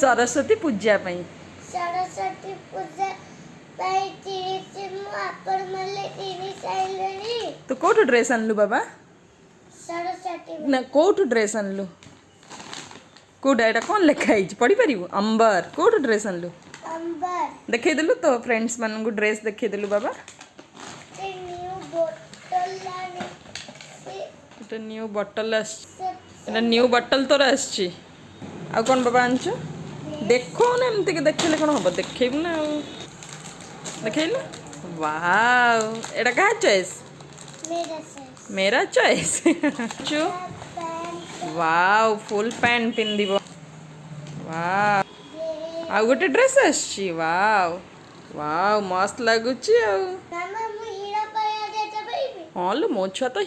सरस्वती पूजा पई सरस्वती पूजा पाई तीरिस मु आपण मले तीरिस आइलनी तो कोठु ड्रेस आनलु बाबा सरस्वती ना कोठु ड्रेस आनलु कोडा एटा कोन लेखा हिच पढ़ी परिबु अंबर कोठु ड्रेस आनलु अंबर देखै देलु तो फ्रेंड्स मानन को ड्रेस देखै देलु बाबा ते न्यू बोतल लानी एटा न्यू बोतल एटा न्यू बोतल तोर आछी आ कोन बाबा आनछु देखो ना एमती के देखले कोन हबो देखैबु ना देखैलु वाओ एटा का चॉइस मेरा चॉइस चु वाओ फुल पैंट पिन दिबो वाओ आ गोटे ड्रेस आछी वाओ वाओ मस्त लागुची आ मामा मु हीरो पाया दे जबई हां लो मो छुआ तो